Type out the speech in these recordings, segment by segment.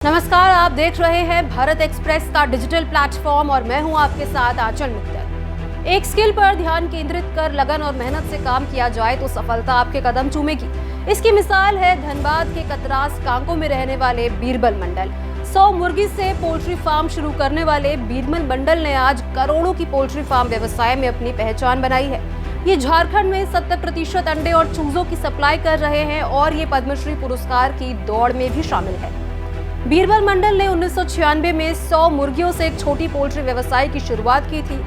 नमस्कार, आप देख रहे हैं भारत एक्सप्रेस का डिजिटल प्लेटफॉर्म और मैं हूं आपके साथ आंचल मित्तल। एक स्किल पर ध्यान केंद्रित कर लगन और मेहनत से काम किया जाए तो सफलता आपके कदम चूमेगी। इसकी मिसाल है धनबाद के कतरास कांको में रहने वाले बीरबल मंडल। 100 मुर्गी से पोल्ट्री फार्म शुरू करने वाले बीरबल मंडल ने आज करोड़ों की पोल्ट्री फार्म व्यवसाय में अपनी पहचान बनाई है। ये झारखंड में 70% अंडे और चूजों की सप्लाई कर रहे हैं और ये पद्मश्री पुरस्कार की दौड़ में भी शामिल है। बीरबल मंडल ने 1996 में 100 मुर्गियों से एक छोटी पोल्ट्री व्यवसाय की शुरुआत की थी।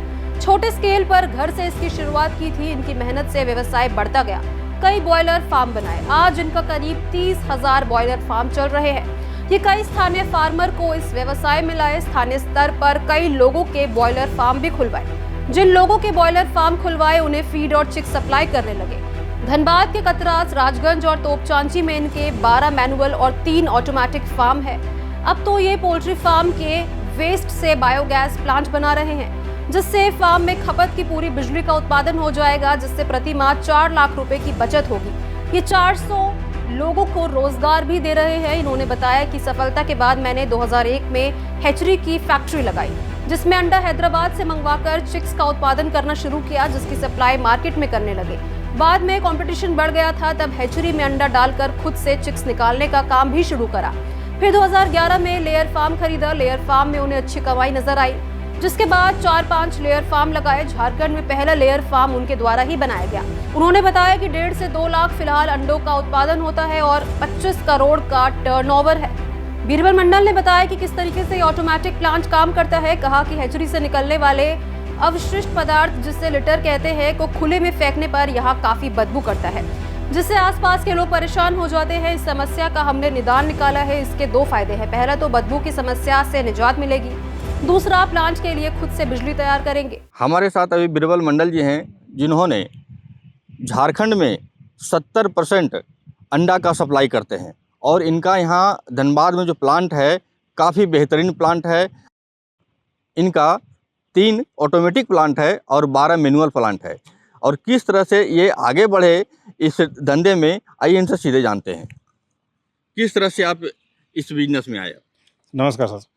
छोटे स्केल पर घर से इसकी शुरुआत की थी। इनकी मेहनत से व्यवसाय बढ़ता गया। कई बॉयलर फार्म बनाए। आज इनका करीब 30,000 बॉयलर फार्म चल रहे हैं। ये कई स्थानीय फार्मर को इस व्यवसाय में लाए। स्थानीय स्तर पर कई लोगों के बॉयलर फार्म भी खुलवाए। जिन लोगों के बॉयलर फार्म खुलवाए उन्हें फीड और चिक सप्लाई करने लगे। धनबाद के कतरास, राजगंज और तोपचांची में इनके 12 मैनुअल और 3 ऑटोमेटिक फार्म है। अब तो ये पोल्ट्री फार्म के वेस्ट से बायोगैस प्लांट बना रहे हैं, जिससे फार्म में खपत की पूरी बिजली का उत्पादन हो जाएगा, जिससे प्रति माह 4 लाख रुपए की बचत होगी। ये 400 लोगों को रोजगार भी दे रहे हैं। इन्होंने बताया कि सफलता के बाद मैंने 2001 में हैचरी की फैक्ट्री लगाई, जिसमें अंडा हैदराबाद से मंगवाकर चिक्स का उत्पादन करना शुरू किया, जिसकी सप्लाई मार्केट में करने लगे। बाद में कंपटीशन बढ़ गया था, तब हैचरी में अंडा डालकर खुद से चिक्स निकालने का काम भी शुरू करा। फिर 2011 में लेयर फार्म खरीदा। लेयर फार्म में उन्हें अच्छी कमाई नजर आई, जिसके बाद 4-5 लेयर फार्म लगाए। झारखंड में पहला लेयर फार्म उनके द्वारा ही बनाया गया। उन्होंने बताया कि 1.5 से 2 लाख फिलहाल अंडों का उत्पादन होता है और 25 करोड़ का टर्नओवर है। बीरबल मंडल ने बताया कि किस तरीके से ऑटोमेटिक प्लांट काम करता है। कहा कि हैचरी से निकलने वाले अवशिष्ट पदार्थ, जिसे लिटर कहते हैं, को खुले में फेंकने पर यहाँ काफी बदबू करता है, जिससे आसपास के लोग परेशान हो जाते हैं। इस समस्या का हमने निदान निकाला है। इसके 2 फायदे हैं। पहला तो बदबू की समस्या से निजात मिलेगी, दूसरा प्लांट के लिए खुद से बिजली तैयार करेंगे। हमारे साथ अभी बीरबल मंडल जी हैं, जिन्होंने झारखंड में 70% अंडा का सप्लाई करते हैं और इनका यहाँ धनबाद में जो प्लांट है काफ़ी बेहतरीन प्लांट है। इनका 3 ऑटोमेटिक प्लांट है और 12 मैनुअल प्लांट है। और किस तरह से ये आगे बढ़े इस धंधे में, आइए इनसे सीधे जानते हैं। किस तरह से आप इस बिजनेस में आए? नमस्कार सर।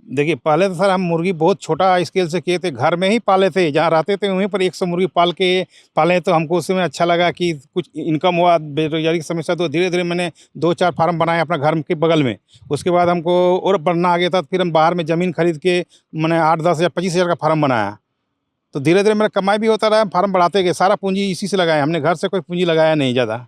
देखिए, पहले तो सर हम मुर्गी बहुत छोटा स्केल से किए थे, घर में ही पाले थे, जहाँ रहते थे वहीं पर 100 मुर्गी पाले। तो हमको उसमें अच्छा लगा कि कुछ इनकम हुआ, बेरोजगारी की समस्या। तो धीरे धीरे मैंने 2-4 फार्म बनाए अपना घर के बगल में। उसके बाद हमको और बढ़ना आ गया था, फिर हम बाहर में ज़मीन खरीद के मैंने 8-10 हज़ार 25 हज़ार का फार्म बनाया। तो धीरे धीरे मेरा कमाई भी होता रहा, फार्म बढ़ाते गए। सारा पूंजी इसी से लगाया हमने, घर से कोई पूंजी लगाया नहीं ज़्यादा।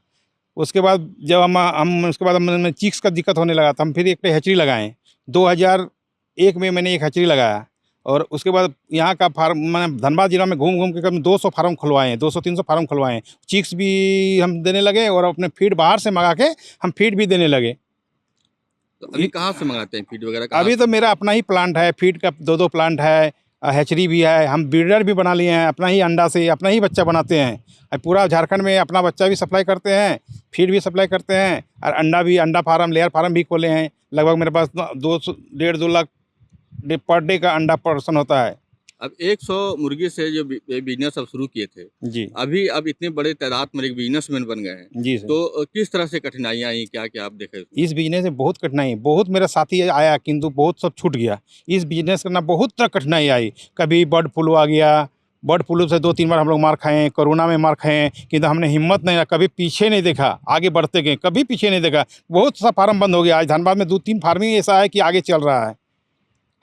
उसके बाद जब हम उसके बाद हमें चीक्स का दिक्कत होने लगा, तो हम फिर एक हैचरी लगाएँ। 2001 में मैंने एक हैचरी लगाया और उसके बाद यहाँ का फार्म मैंने धनबाद जिला में घूम घूम के करीब 200 फार्म खुलवाए हैं, 200-300 फार्म खुलवाए हैं। चिक्स भी हम देने लगे और अपने फीड बाहर से मंगा के हम फीड भी देने लगे। तो अभी कहाँ से मंगाते हैं फीड वगैरह? अभी तो मेरा अपना ही प्लांट है, फीड का 2-2 प्लांट है, हैचरी भी है। हम ब्रीडर भी बना लिए हैं, अपना ही अंडा से अपना ही बच्चा बनाते हैं। पूरा झारखंड में अपना बच्चा भी सप्लाई करते हैं, फीड भी सप्लाई करते हैं और अंडा फार्म, लेयर फार्म भी खोले हैं। लगभग मेरे पास 1.5-2 लाख पर डे का अंडा प्रोडक्शन होता है। अब 100 मुर्गी से जो बिजनेस अब शुरू किए थे जी, अभी अब इतने बड़े तादाद में एक बिजनेसमैन बन गए हैं, जी सर। तो किस तरह से कठिनाइयाँ आई, क्या क्या आप देखे? इस बिजनेस में बहुत कठिनाई, बहुत मेरा साथी आया किंतु बहुत सब छूट गया। इस बिजनेस करना बहुत तरह कठिनाई आई। कभी बर्ड फ्लू आ गया, बर्ड फ्लू से 2-3 बार हम लोग मार खाए हैं, कोरोना में मार खाए हैं, किंतु हमने हिम्मत नहीं, कभी पीछे नहीं देखा, आगे बढ़ते गए, कभी पीछे नहीं देखा। बहुत सा फार्म बंद हो गया। आज धनबाद में 2-3 फार्म ही ऐसा है कि आगे चल रहा है।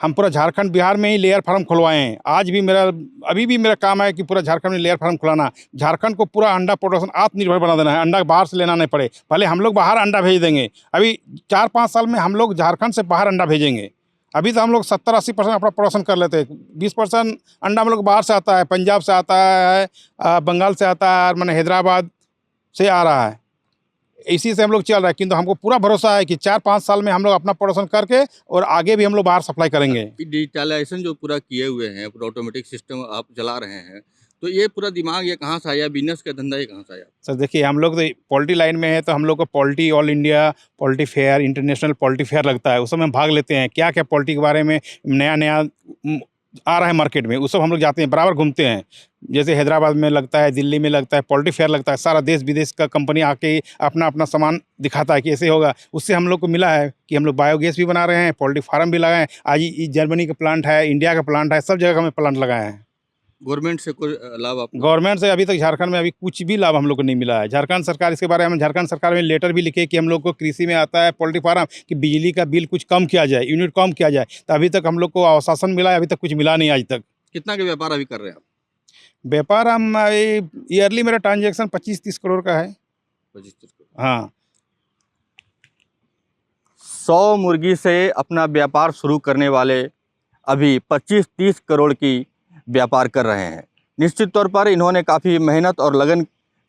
हम पूरा झारखंड बिहार में ही लेयर फार्म खुलवाए हैं। आज भी अभी भी मेरा काम है कि पूरा झारखंड में लेयर फार्म खुलाना, झारखंड को पूरा अंडा प्रोडक्शन आत्मनिर्भर बना देना है। अंडा बाहर से लेना नहीं पड़े, भले हम लोग बाहर अंडा भेज देंगे। अभी 4-5 साल में हम लोग झारखंड से बाहर अंडा भेजेंगे। अभी तो हम लोग 70-80% अपना प्रोडक्शन कर लेते हैं। 20% अंडा हम लोग बाहर से आता है, पंजाब से आता है, बंगाल से आता है, मैंने हैदराबाद से आ रहा है। इसी से हम लोग चल रहा है, किंतु हमको पूरा भरोसा है कि 4-5 साल में हम लोग अपना प्रोडक्शन करके और आगे भी हम लोग बाहर सप्लाई करेंगे। डिजिटलाइजेशन जो पूरा किए हुए हैं, पूरा ऑटोमेटिक सिस्टम आप चला रहे हैं, तो ये पूरा दिमाग ये कहाँ से आया? बिजनेस का धंधा ये कहाँ से आया? सर देखिए, हम लोग तो पोल्ट्री लाइन में है, तो हम लोग को poultry all India poultry fair, international poultry fair लगता है, उसमें हम भाग लेते हैं। क्या क्या पोल्ट्री के बारे में नया नया आ रहा है मार्केट में, उस सब हम लोग जाते हैं, बराबर घूमते हैं। जैसे हैदराबाद में लगता है, दिल्ली में लगता है, पोल्ट्री फेयर लगता है, सारा देश विदेश का कंपनी आके अपना अपना सामान दिखाता है कि ऐसे होगा। उससे हम लोग को मिला है कि हम लोग बायोगैस भी बना रहे हैं, पोल्ट्री फार्म भी लगाए हैं। आज जर्मनी का प्लांट है, इंडिया का प्लांट है, सब जगह में प्लांट लगाए हैं। गवर्नमेंट से कुछ लाभ आपको? गवर्नमेंट से अभी तक झारखंड में अभी कुछ भी लाभ हम लोग को नहीं मिला है। झारखंड सरकार इसके बारे में झारखंड सरकार में लेटर भी लिखे कि हम लोग को कृषि में आता है पोल्ट्री फार्म कि बिजली का बिल कुछ कम किया जाए, यूनिट कम किया जाए। तो अभी तक हम लोग को आश्वासन मिला है, अभी तक कुछ मिला नहीं आज तक। कितना का व्यापार अभी कर रहे हैं आप? व्यापार हम ईयरली मेरा ट्रांजेक्शन 25-30 करोड़ का है। 25-30 करोड़। हाँ, 100 मुर्गी से अपना व्यापार शुरू करने वाले अभी 25-30 करोड़ की व्यापार कर रहे हैं। निश्चित तौर पर इन्होंने काफ़ी मेहनत और लगन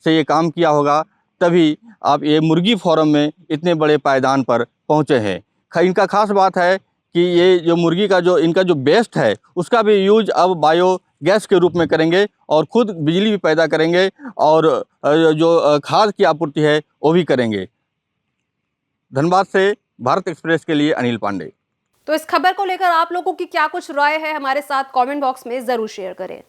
से ये काम किया होगा, तभी आप ये मुर्गी फार्म में इतने बड़े पायदान पर पहुँचे हैं। इनका खास बात है कि ये जो मुर्गी का जो इनका जो वेस्ट है उसका भी यूज अब बायो गैस के रूप में करेंगे और खुद बिजली भी पैदा करेंगे और जो खाद की आपूर्ति है वो भी करेंगे। धनबाद से भारत एक्सप्रेस के लिए अनिल पांडे। तो इस खबर को लेकर आप लोगों की क्या कुछ राय है, हमारे साथ कमेंट बॉक्स में जरूर शेयर करें।